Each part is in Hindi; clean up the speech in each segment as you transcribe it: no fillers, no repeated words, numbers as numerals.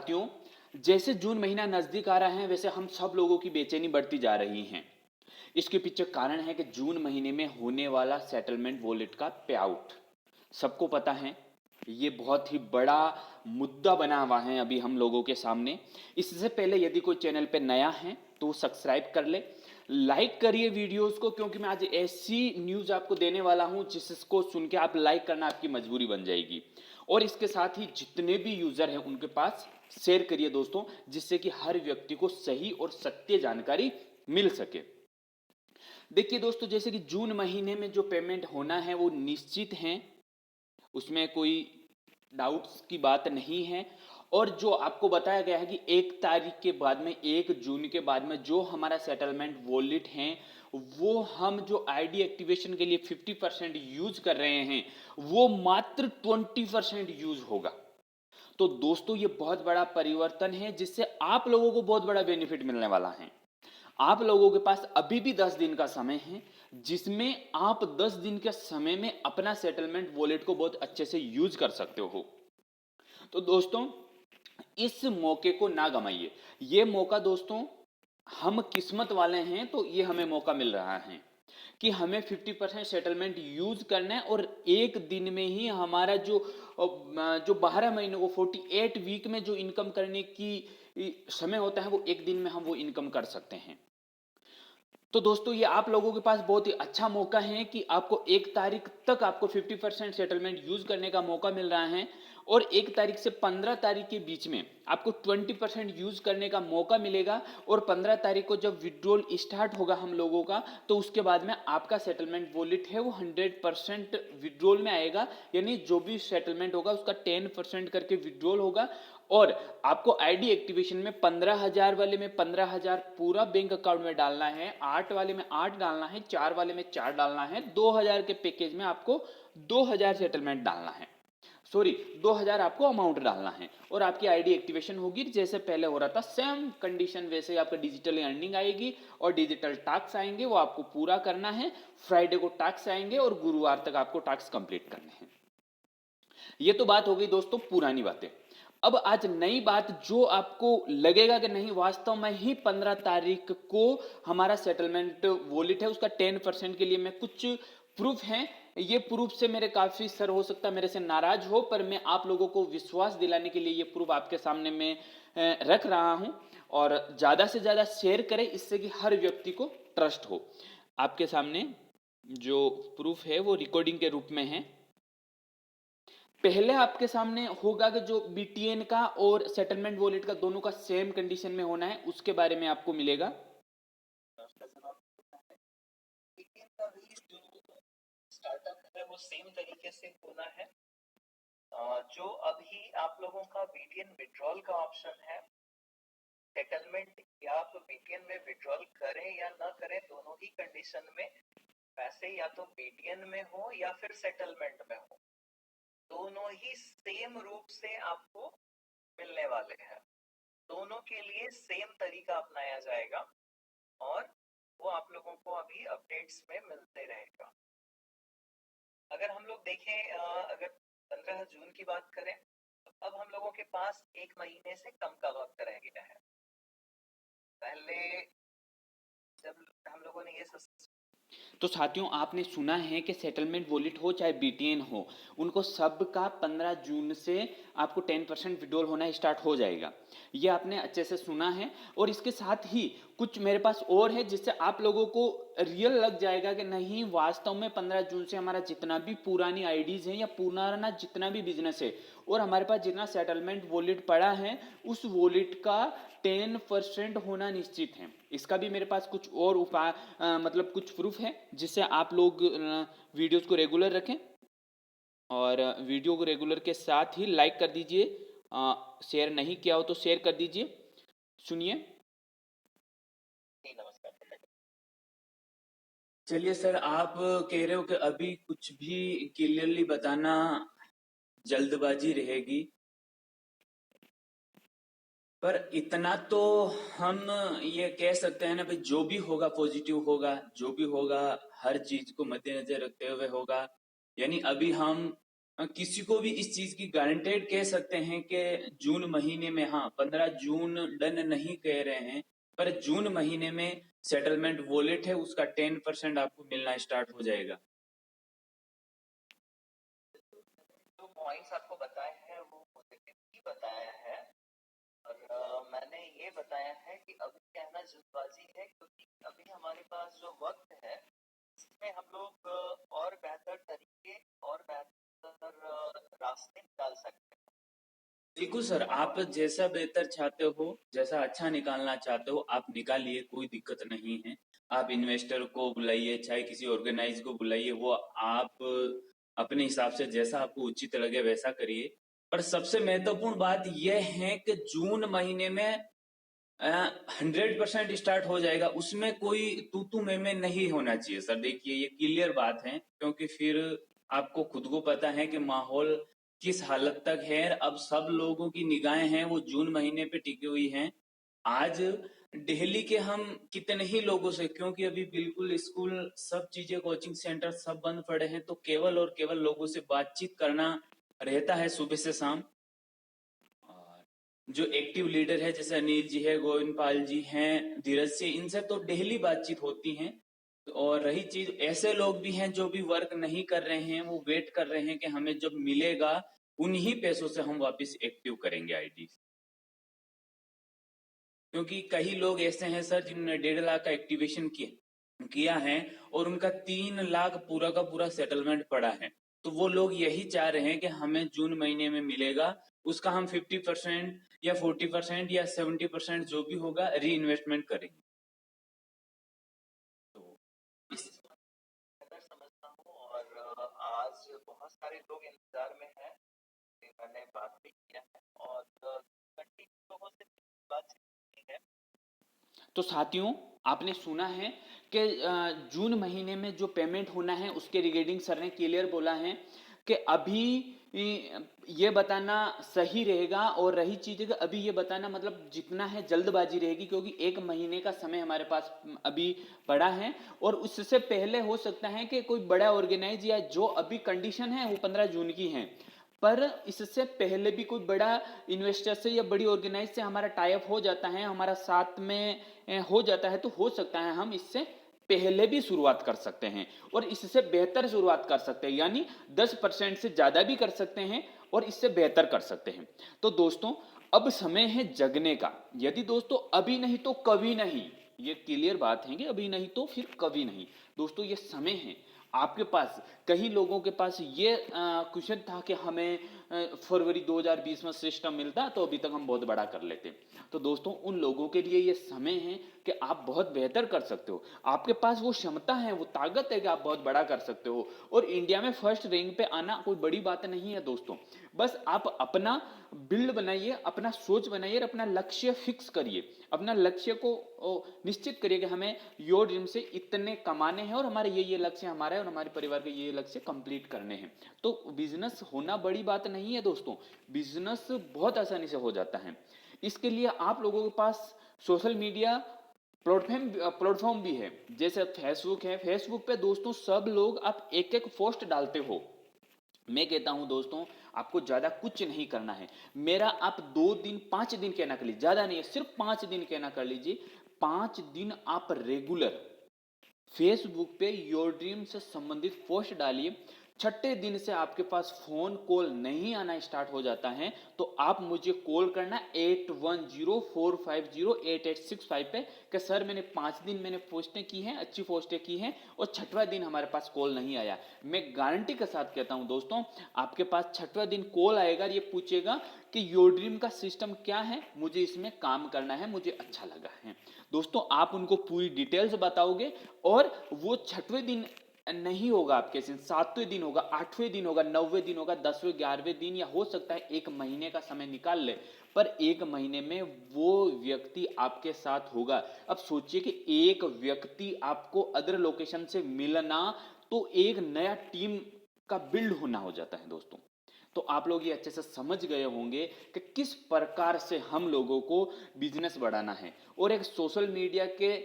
साथियों, जैसे जून महीना नजदीक आ रहा है वैसे हम सब लोगों की बेचैनी बढ़ती जा रही है। इसके पीछे कारण है कि जून महीने में होने वाला सेटलमेंट वॉलेट का पे आउट। सबको पता है, ये बहुत ही बड़ा मुद्दा बना हुआ है अभी हम लोगों के सामने। इससे पहले यदि कोई चैनल पे नया है तो सब्सक्राइब कर ले, लाइक करिए वीडियोस को, क्योंकि मैं आज ऐसी न्यूज़ आपको देने वाला हूं जिसको सुन के आप लाइक करना आपकी मजबूरी बन जाएगी। और इसके साथ ही जितने भी यूज़र हैं उनके पास शेयर करिए दोस्तों, जिससे कि हर व्यक्ति को सही और सत्य जानकारी मिल सके। देखिए दोस्तों, जैसे कि जून महीने में जो पेमेंट होना है वो निश्चित है, उसमें कोई डाउट्स की बात नहीं है। और जो आपको बताया गया है कि 1 तारीख के बाद में, 1 जून के बाद में जो हमारा सेटलमेंट वॉलेट है वो हम जो आईडी एक्टिवेशन के लिए 50% यूज कर रहे हैं वो मात्र 20% यूज होगा। तो दोस्तों ये बहुत बड़ा परिवर्तन है जिससे आप लोगों को बहुत बड़ा बेनिफिट मिलने वाला है। आप लोगों के पास अभी भी 10 दिन का समय है, जिसमें आप 10 दिन के समय में अपना सेटलमेंट वॉलेट को बहुत अच्छे से यूज कर सकते हो। तो दोस्तों इस मौके को ना गमाइए। ये मौका दोस्तों, हम किस्मत वाले हैं तो ये हमें मौका मिल रहा है कि हमें 50% सेटलमेंट यूज करना है और एक दिन में ही हमारा जो 12 महीने को 48 वीक में जो इनकम करने की समय होता है वो एक दिन में हम वो इनकम कर सकते हैं। तो दोस्तों ये आप लोगों के पास बहुत ही अच्छा मौका है कि आपको 1 तारीख तक आपको 50% सेटलमेंट यूज करने का मौका मिल रहा है और 1 तारीख से 15 तारीख के बीच में आपको 20% यूज करने का मौका मिलेगा। और 15 तारीख को जब विड्रॉल स्टार्ट होगा हम लोगों का, तो उसके बाद में आपका सेटलमेंट वॉलेट है वो 100% विड्रॉल में आएगा। यानी जो भी सेटलमेंट होगा उसका 10% करके विड्रॉल होगा। और आपको आईडी एक्टिवेशन में 15,000 वाले में 15,000 पूरा बैंक अकाउंट में डालना है, 8 वाले में 8 डालना है, 4 वाले में 4 डालना है, 2,000 के पैकेज में आपको 2,000 सेटलमेंट डालना है, सॉरी 2,000 आपको अमाउंट डालना है और आपकी आईडी एक्टिवेशन होगी। जैसे पहले हो रहा था सेम कंडीशन वैसे ही आपका डिजिटल अर्निंग आएगी और डिजिटल टास्क आएंगे, वो आपको पूरा करना है। फ्राइडे को टास्क आएंगे और गुरुवार तक आपको टास्क कंप्लीट करने हैं। ये तो बात हो गई दोस्तों पुरानी बातें। अब आज नई बात, जो आपको लगेगा कि नहीं वास्तव में ही 15 तारीख को हमारा सेटलमेंट वॉलेट है उसका 10% के लिए मैं कुछ प्रूफ है। ये प्रूफ से मेरे काफी सर हो सकता है मेरे से नाराज हो, पर मैं आप लोगों को विश्वास दिलाने के लिए ये प्रूफ आपके सामने में रख रहा हूं। और ज्यादा से ज्यादा शेयर करें इससे कि हर व्यक्ति को ट्रस्ट हो। आपके सामने जो प्रूफ है वो रिकॉर्डिंग के रूप में है। पहले आपके सामने होगा कि जो बीटीएन का और सेटलमेंट वॉलेट का दोनों का सेम कंडीशन में होना है, उसके बारे में आपको मिलेगा। बीटीएन का भी जो स्टार्टअप है वो सेम तरीके से होना है। जो अभी आप लोगों का बीटीएन विड्रॉल का ऑप्शन है, सेटलमेंट या आप बीटीएन में विड्रॉल करें या ना करें, दोनों ही कंडीशन में पैसे या तो बीटीएन में हो या फिर सेटलमेंट में हो, दोनों ही सेम रूप से आपको मिलने वाले हैं। दोनों के लिए सेम तरीका अपनाया जाएगा और वो आप लोगों को अभी अपडेट्स में मिलते रहेगा। अगर हम लोग देखें, अगर 15 जून की बात करें तो अब हम लोगों के पास 1 महीने से कम का वक्त रह गया है। पहले जब हम लोगों ने ये तो साथियों आपने सुना है कि सेटलमेंट वॉलेट हो चाहे बीटीएन हो, उनको सबका 15 जून से आपको 10% विड्रॉल होना स्टार्ट हो जाएगा। ये आपने अच्छे से सुना है। और इसके साथ ही कुछ मेरे पास और है जिससे आप लोगों को रियल लग जाएगा कि नहीं वास्तव में 15 जून से हमारा जितना भी पुरानी आईडीज है या पुराना जितना भी बिजनेस है और हमारे पास जितना सेटलमेंट वॉलेट पड़ा है उस वॉलेट का 10% होना निश्चित है। इसका भी मेरे पास कुछ और उपाय मतलब कुछ प्रूफ है जिससे आप लोग वीडियोस को रेगुलर रखें। और वीडियो को रेगुलर के साथ ही लाइक कर दीजिए, शेयर नहीं किया हो तो शेयर कर दीजिए। सुनिए। नमस्कार। चलिए सर, आप कह रहे हो कि अभी कुछ भी क्लियरली बताना जल्दबाजी रहेगी, पर इतना तो हम ये कह सकते हैं ना भाई, जो भी होगा पॉजिटिव होगा, जो भी होगा हर चीज को मद्देनजर रखते हुए होगा। यानी अभी हम किसी को भी इस चीज की गारंटेड कह सकते हैं कि जून महीने में, हाँ 15 जून डन नहीं कह रहे हैं, पर जून महीने में सेटलमेंट वॉलेट है उसका 10% आपको मिलना स्टार्ट हो जाएगा। जो पॉइंट्स आपको बताए हैं वो पॉजिटिव ही बताया है, और मैंने ये बताया है कि अभी कहना जल्दबाजी है, क्योंकि अभी हमारे पास जो वक्त है इसमें हम लोग और बेहतर तरीके और बेहतर रास्ते निकाल सकते हैं। बिल्कुल सर, आप जैसा बेहतर चाहते हो, जैसा अच्छा निकालना चाहते हो आप निकालिए, कोई दिक्कत नहीं है। आप इन्वेस्टर को बुलाइए, चाहे किसी ऑर्गेनाइज को बुलाइए, वो आप अपने हिसाब से जैसा आपको उचित लगे वैसा करिए। पर सबसे महत्वपूर्ण बात यह है कि जून महीने में 100% स्टार्ट हो जाएगा, उसमें कोई तू मैं नहीं होना चाहिए सर। देखिए ये क्लियर बात है, क्योंकि फिर आपको खुद को पता है कि माहौल किस हालत तक है। अब सब लोगों की निगाहें हैं वो जून महीने पे टिकी हुई हैं। आज दिल्ली के हम कितने ही लोगों से, क्योंकि अभी बिल्कुल स्कूल सब चीजें कोचिंग सेंटर सब बंद पड़े हैं, तो केवल और केवल लोगों से बातचीत करना रहता है सुबह से शाम। जो एक्टिव लीडर है जैसे अनिल जी है, गोविंद पाल जी हैं, धीरज से, इनसे तो डेली बातचीत होती है। और रही चीज, ऐसे लोग भी हैं जो भी वर्क नहीं कर रहे हैं, वो वेट कर रहे हैं कि हमें जब मिलेगा उन्हीं पैसों से हम वापस एक्टिव करेंगे आईडी। क्योंकि कई लोग ऐसे हैं सर जिन्होंने 1.5 लाख का एक्टिवेशन किया है और उनका 3 लाख पूरा का पूरा सेटलमेंट पड़ा है। तो वो लोग यही चाह रहे हैं कि हमें जून महीने में मिलेगा, उसका हम 50% या 40% या 70% जो भी होगा री इन्वेस्टमेंट करेंगे। तो इस बेहतर समझता हूँ, और आज बहुत सारे लोग इंतजार में हैं। मैंने बात भी किया है और कंटिन्यू लोगों से बातचीत की है। तो साथियों, आपने सुना है कि जून महीने में जो पेमेंट होना है उसके रिगार्डिंग सर ने क्लियर बोला है कि अभी ये बताना सही रहेगा। और रही चीज़ है कि अभी ये बताना मतलब जितना है जल्दबाजी रहेगी, क्योंकि 1 महीने का समय हमारे पास अभी पड़ा है। और उससे पहले हो सकता है कि कोई बड़ा ऑर्गेनाइज या जो अभी कंडीशन है वो 15 जून की है, पर इससे पहले भी कोई बड़ा इन्वेस्टर से या बड़ी ऑर्गेनाइज से हमारा टाई अप हो जाता है, हमारा साथ में हो जाता है, तो हो सकता है हम इससे पहले भी शुरुआत कर सकते हैं और इससे बेहतर शुरुआत कर सकते हैं, यानी 10% से ज़्यादा भी कर सकते हैं और इससे बेहतर कर सकते हैं। तो दोस्तों, अब समय है जगने का। यदि दोस्तों अभी नहीं तो कभी नहीं, ये क्लियर बात है कि अभी नहीं तो फिर कभी नहीं। दोस्तों ये समय है आपके पास। कई लोगों के पास ये क्वेश्चन था कि हमें फरवरी 2020 में सिस्टम मिलता तो अभी तक हम बहुत बड़ा कर लेते। तो दोस्तों उन लोगों के लिए ये समय है कि आप बहुत बेहतर कर सकते हो। आपके पास वो क्षमता है, वो ताकत है कि आप बहुत बड़ा कर सकते हो। और इंडिया में फर्स्ट रैंक पे आना कोई बड़ी बात नहीं है दोस्तों। बस आप अपना बिल्ड बनाइए, अपना सोच बनाइए और अपना लक्ष्य फिक्स करिए। अपना लक्ष्य को निश्चित करिए कि हमें योर ड्रीम से इतने कमाने हैं और हमारे ये लक्ष्य हमारा है और हमारे परिवार के ये लक्ष्य कंप्लीट करने हैं। तो बिजनेस होना बड़ी बात नहीं है दोस्तों, बिजनेस बहुत आसानी से हो जाता है। इसके लिए आप लोगों के पास सोशल मीडिया प्लेटफॉर्म भी है, जैसे फेसबुक है। फेसबुक पे दोस्तों सब लोग आप एक एक पोस्ट डालते हो। मैं कहता हूं दोस्तों, आपको ज्यादा कुछ नहीं करना है। मेरा आप 2 दिन 5 दिन कहना कर लीजिए, ज्यादा नहीं है, सिर्फ 5 दिन कहना कर लीजिए। 5 दिन आप रेगुलर फेसबुक पे योर ड्रीम से संबंधित पोस्ट डालिए। छठे दिन से आपके पास फोन कॉल नहीं आना स्टार्ट हो जाता है तो आप मुझे कॉल करना 8104508865 पे कि सर मैंने 5 दिन मैंने पोस्टें की हैं, अच्छी पोस्टें की हैं और छठवां दिन हमारे पास कॉल नहीं आया। मैं गारंटी के साथ कहता हूं दोस्तों, आपके पास छठवां दिन कॉल आएगा, ये पूछेगा कि योर ड्रीम का सिस्टम क्या है, मुझे इसमें काम करना है, मुझे अच्छा लगा है। दोस्तों आप उनको पूरी डिटेल्स बताओगे और वो छठवें दिन नहीं होगा आपके सिर्फ 7वें दिन होगा, 8वें दिन होगा, 9वें दिन होगा, 10वें 11वें दिन, या हो सकता है 1 महीने का समय निकाल ले, पर 1 महीने में वो व्यक्ति आपके साथ होगा। अब सोचिए कि एक व्यक्ति आपको अदर लोकेशन से मिलना तो एक नया टीम का बिल्ड होना हो जाता है दोस्तों। तो आप लोग ये अच्छे से समझ गए होंगे कि किस प्रकार से हम लोगों को बिजनेस बढ़ाना है और एक सोशल मीडिया के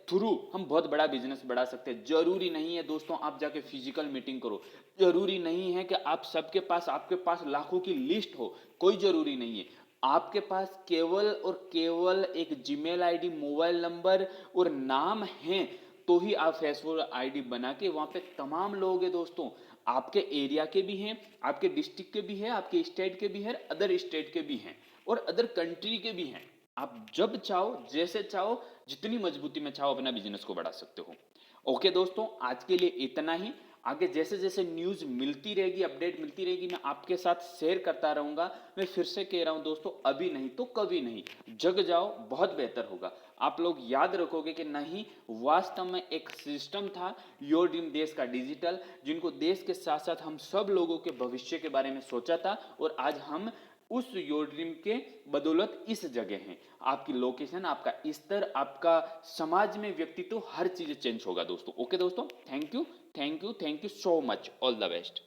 थ्रू हम बहुत बड़ा बिजनेस बढ़ा सकते हैं। जरूरी नहीं है दोस्तों आप जाके फिजिकल मीटिंग करो, जरूरी नहीं है कि आप सबके पास आपके पास लाखों की लिस्ट हो, कोई जरूरी नहीं है। आपके पास केवल और केवल एक जीमेल आईडी, मोबाइल नंबर और नाम है तो ही आप फेसबुक आईडी बना के वहां पे तमाम लोग हैं दोस्तों, आपके एरिया के भी हैं, आपके डिस्ट्रिक्ट के भी हैं, आपके स्टेट के भी हैं, अदर स्टेट के भी हैं और अदर कंट्री के भी हैं। आप जब चाहो, जैसे चाहो, जितनी मजबूती में चाहो अपना बिजनेस को बढ़ा सकते हो। ओके दोस्तों, आज के लिए इतना ही। आगे जैसे जैसे न्यूज़ मिलती रहेगी, अपडेट मिलती रहेगी, मैं आपके साथ शेयर करता रहूंगा। मैं फिर से कह रहा हूं दोस्तों, अभी नहीं तो कभी नहीं, जग जाओ, बहुत बेहतर होगा। आप लोग याद रखोगे कि नहीं, वास्तव में एक सिस्टम था योर ड्रीम देश का डिजिटल, जिनको देश के साथ साथ हम सब लोगों के भविष्य के बारे में सोचा था और आज हम उस योर ड्रीम के बदौलत इस जगह हैं। आपकी लोकेशन, आपका स्तर, आपका समाज में व्यक्तित्व, हर चीज चेंज होगा दोस्तों। ओके दोस्तों, thank you, thank you, thank you so much, all the best.